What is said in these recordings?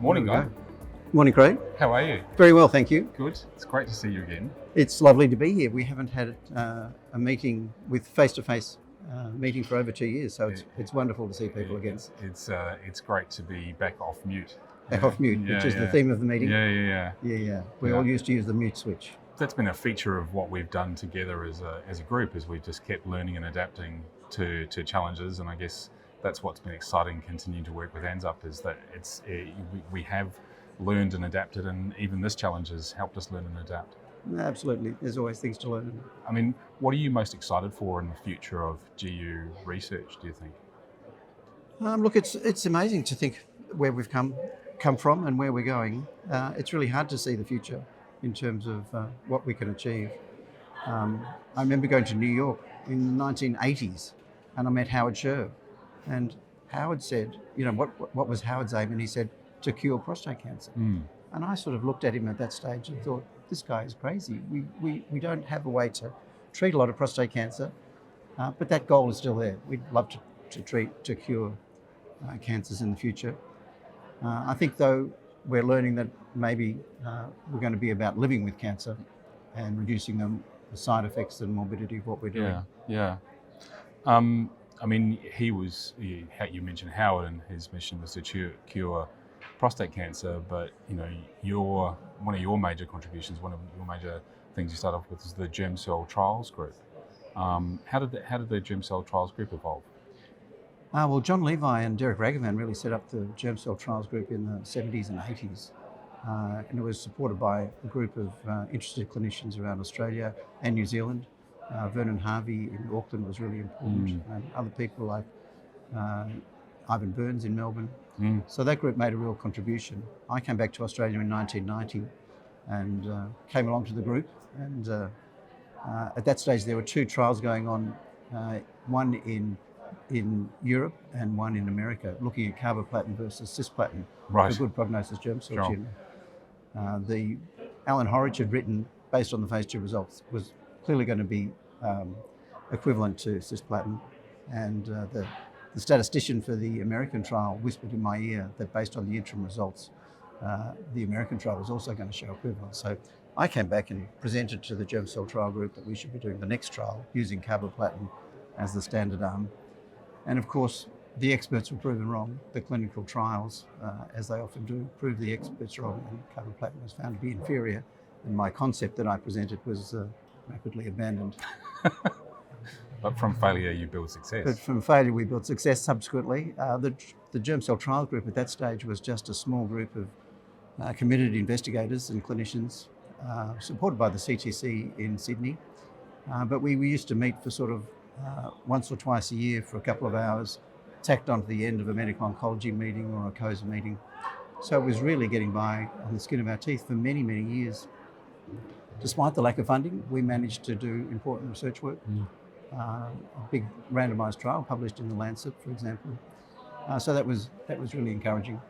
Morning, Guy. Morning, Craig. How are you? Very well, thank you. Good. It's great to see you again. It's lovely to be here. We haven't had a meeting with face-to-face meeting for over 2 years, so it's wonderful to see people again. It's great to be back off mute. Back off mute, which is the theme of the meeting. Yeah. We all used to use the mute switch. That's been a feature of what we've done together as a group, is we've just kept learning and adapting to challenges, and I guess that's what's been exciting continuing to work with ANZUP, is that we have learned and adapted, and even this challenge has helped us learn and adapt. Absolutely, there's always things to learn. I mean, what are you most excited for in the future of GU research, do you think? Look, it's amazing to think where we've come from and where we're going. It's really hard to see the future in terms of what we can achieve. I remember going to New York in the 1980s, and I met Howard Scherr, and Howard said, what was Howard's aim? And he said, to cure prostate cancer. And I sort of looked at him at that stage and thought, this guy is crazy. We don't have a way to treat a lot of prostate cancer, but that goal is still there. We'd love to cure cancers in the future. I think, though, we're learning that maybe we're going to be about living with cancer and reducing the side effects and morbidity of what we're doing. Yeah. I mean, you mentioned Howard, and his mission was to cure prostate cancer, but one of your major contributions, one of your major things you started off with, is the Germ Cell Trials Group. How did the Germ Cell Trials Group evolve? Well, John Levi and Derek Ragavan really set up the Germ Cell Trials Group in the 70s and 80s. And it was supported by a group of interested clinicians around Australia and New Zealand. Vernon Harvey in Auckland was really important, and other people like Ivan Burns in Melbourne. So that group made a real contribution. I came back to Australia in 1990 and came along to the group. And at that stage, there were 2 trials going on, one in Europe and one in America, looking at carboplatin versus cisplatin for good prognosis germ cell tumour. The Alan Horridge had written, based on the phase 2 results, was clearly going to be equivalent to cisplatin, and the statistician for the American trial whispered in my ear that based on the interim results, the American trial was also going to show equivalence. So I came back and presented to the Germ Cell Trial Group that we should be doing the next trial using carboplatin as the standard arm. And of course, the experts were proven wrong. The clinical trials, as they often do, proved the experts wrong, and carboplatin was found to be inferior. And my concept that I presented was rapidly abandoned. But from failure, you build success. But from failure, we built success subsequently. The Germ Cell Trial Group at that stage was just a small group of committed investigators and clinicians, supported by the CTC in Sydney. But we used to meet for sort of once or twice a year for a couple of hours, tacked onto the end of a medical oncology meeting or a COSA meeting. So it was really getting by on the skin of our teeth for many, many years. Despite the lack of funding, we managed to do important research work. A big randomised trial published in the Lancet, for example. So that was really encouraging.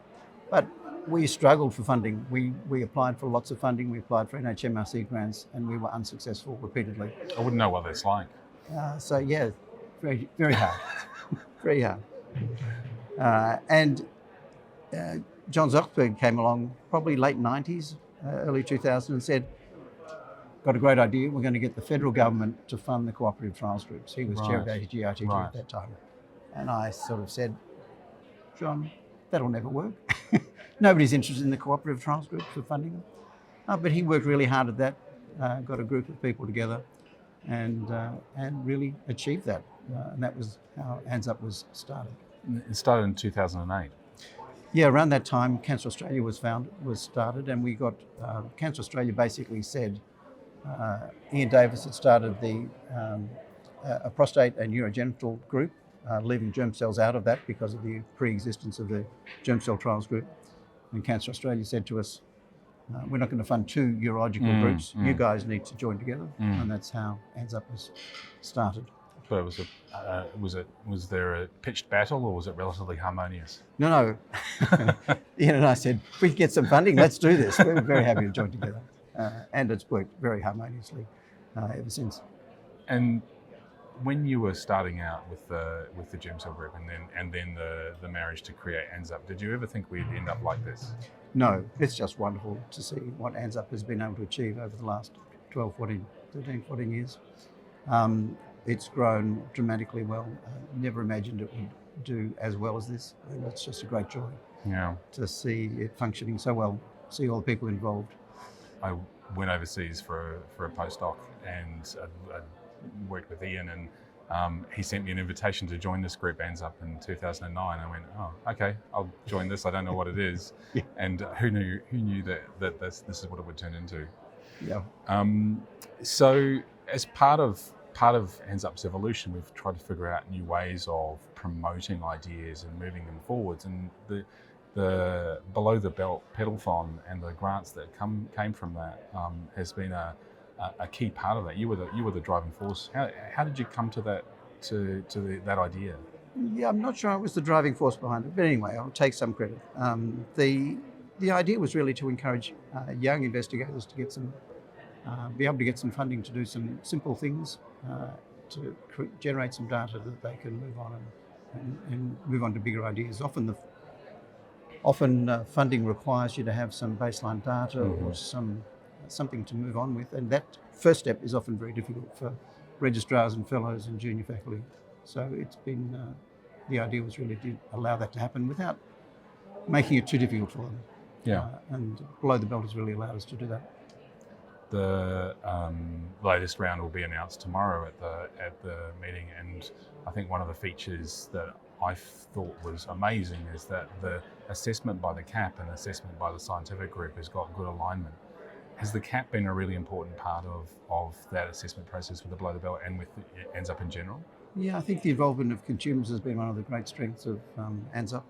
But we struggled for funding. We applied for lots of funding. We applied for NHMRC grants, and we were unsuccessful repeatedly. I wouldn't know what that's like. So yeah, very, very hard, very hard. And John Zuckerberg came along probably late 90s, early 2000, and said, got a great idea, we're going to get the federal government to fund the cooperative trials groups. He was chair of AGITG at that time. And I sort of said, John, that'll never work. Nobody's interested in the cooperative trials groups for funding them. But he worked really hard at that, got a group of people together and really achieved that. And that was how ANZUP was started. It started in 2008. Yeah, around that time, Cancer Australia was started, and we got, Cancer Australia basically said, Ian Davis had started a prostate and urogenital group, leaving germ cells out of that because of the pre-existence of the Germ Cell Trials Group. And Cancer Australia said to us, we're not going to fund 2 urological groups. You guys need to join together. And that's how ANZUP was started. But was there a pitched battle, or was it relatively harmonious? No. Ian and I said, if we can get some funding, let's do this. We're very happy to join together. And it's worked very harmoniously ever since. And when you were starting out with the Germ Cell group, and then the marriage to create ANZUP, did you ever think we'd end up like this? No, it's just wonderful to see what ANZUP has been able to achieve over the last 12, 14 years. It's grown dramatically well. Never imagined it would do as well as this, and it's just a great joy to see it functioning so well, see all the people involved. I went overseas for a postdoc, and I worked with Ian, and he sent me an invitation to join this group ANZUP in 2009. I went, oh, okay, I'll join this. I don't know what it is, and who knew that this is what it would turn into. Yeah. So as part of ANZUP's evolution, we've tried to figure out new ways of promoting ideas and moving them forwards. And the below the belt pedalthon and the grants that came from that has been a key part of that. You were the driving force. How did you come to that idea? Yeah, I'm not sure I was the driving force behind it, but anyway, I'll take some credit. The idea was really to encourage young investigators to get be able to get some funding to do some simple things, to generate some data that they can move on and move on to bigger ideas. Often funding requires you to have some baseline data or something to move on with, and that first step is often very difficult for registrars and fellows and junior faculty. So it's been the idea was really to allow that to happen without making it too difficult for them. Yeah. And below the belt has really allowed us to do that. The latest round will be announced tomorrow at the meeting, and I think one of the features that I thought was amazing is that the assessment by the CAP and assessment by the scientific group has got good alignment. Has the CAP been a really important part of that assessment process with the below the belt and with ANZUP in general? Yeah, I think the involvement of consumers has been one of the great strengths of ANZUP,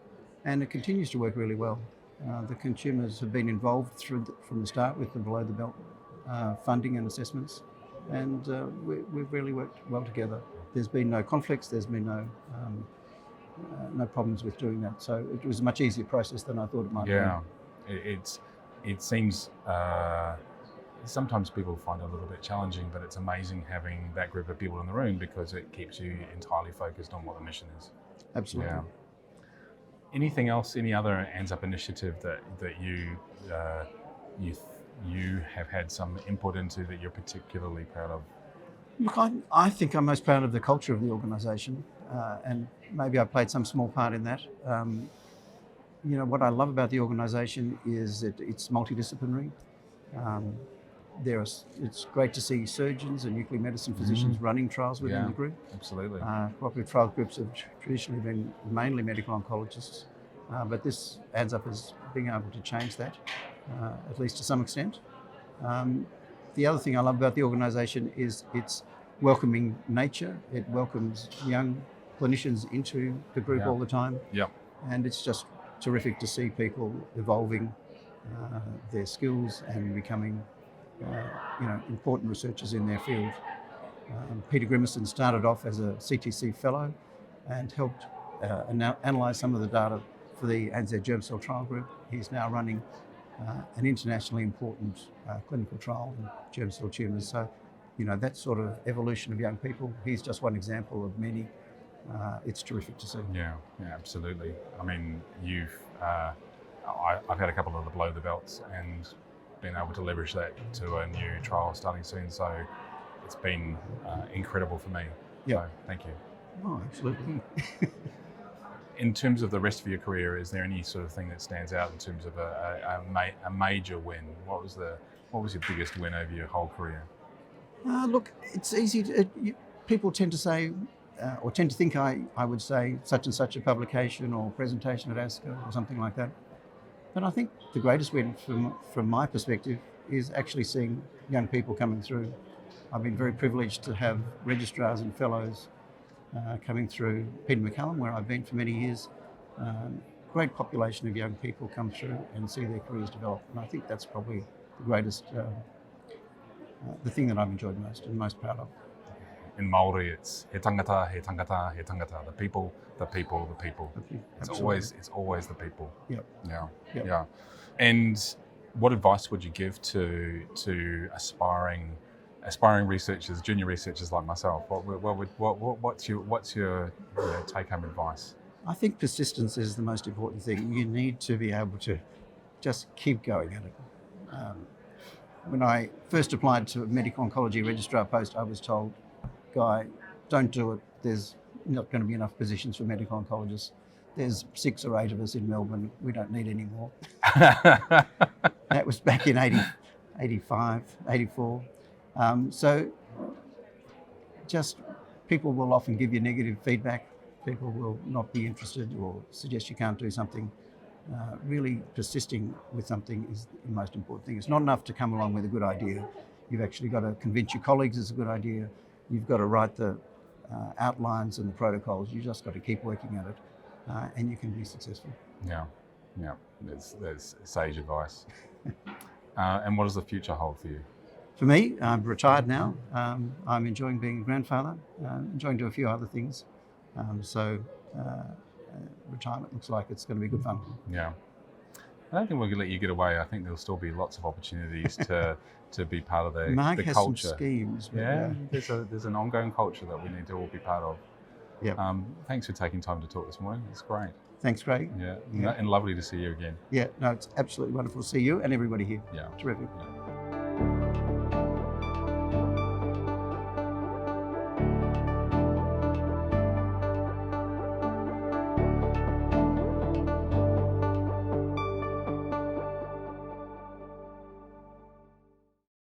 and it continues to work really well. The consumers have been involved from the start with the below the belt funding and assessments, and we've really worked well together. There's been no conflicts, there's been no problems with doing that, so it was a much easier process than I thought it might be. Yeah, it seems sometimes people find it a little bit challenging, but it's amazing having that group of people in the room because it keeps you entirely focused on what the mission is. Absolutely. Yeah. Anything else, any other ANZUP initiative that you have had some input into that you're particularly proud of? Look, I think I'm most proud of the culture of the organisation, and maybe I played some small part in that. What I love about the organisation is that it's multidisciplinary. It's great to see surgeons and nuclear medicine physicians running trials within the group. Absolutely. Cooperative trial groups have traditionally been mainly medical oncologists, but this ANZUP is being able to change that, at least to some extent. The other thing I love about the organisation is its welcoming nature. It welcomes young clinicians into the group all the time. Yep. And it's just terrific to see people evolving their skills and becoming important researchers in their field. Peter Grimmerson started off as a CTC fellow and helped analyse some of the data for the ANZ Germ Cell Trial Group. He's now running an internationally important clinical trial in germ cell tumours. So, that sort of evolution of young people, he's just one example of many. It's terrific to see. Yeah, absolutely. I mean, I've had a couple of the below the belts and been able to leverage that to a new trial starting soon. So it's been incredible for me. Yeah. So thank you. Oh, absolutely. In terms of the rest of your career, is there any sort of thing that stands out in terms of a major win? What was your biggest win over your whole career? Look, it's easy. People tend to say, or tend to think I would say such and such a publication or presentation at ASCO or something like that. But I think the greatest win from my perspective is actually seeing young people coming through. I've been very privileged to have registrars and fellows coming through Peter MacCallum, where I've been for many years. Great population of young people come through and see their careers develop. And I think that's probably the greatest, the thing that I've enjoyed most and most proud of. In Māori, it's he tangata, he tangata, he tangata. The people, the people, the people. It's always the people. Yep. Yeah. And what advice would you give to aspiring aspiring researchers, junior researchers like myself, what's your take-home advice? I think persistence is the most important thing. You need to be able to just keep going at it. When I first applied to a medical oncology registrar post, I was told, Guy, don't do it. There's not going to be enough positions for medical oncologists. There's 6 or 8 of us in Melbourne. We don't need any more. That was back in 85, 84. So just people will often give you negative feedback. People will not be interested or suggest you can't do something. Really persisting with something is the most important thing. It's not enough to come along with a good idea. You've actually got to convince your colleagues it's a good idea. You've got to write the outlines and the protocols. You just got to keep working at it, and you can be successful. Yeah. There's sage advice. And what does the future hold for you? For me, I'm retired now. I'm enjoying being a grandfather, enjoying doing a few other things. Retirement looks like it's going to be good fun. Yeah. I don't think we're going to let you get away. I think there'll still be lots of opportunities to be part of the Mark has culture. Some schemes. Yeah, there's an ongoing culture that we need to all be part of. Yeah. Thanks for taking time to talk this morning. It's great. Thanks, Craig. Yeah. And lovely to see you again. Yeah, no, it's absolutely wonderful to see you and everybody here. Yeah. Terrific. Yeah.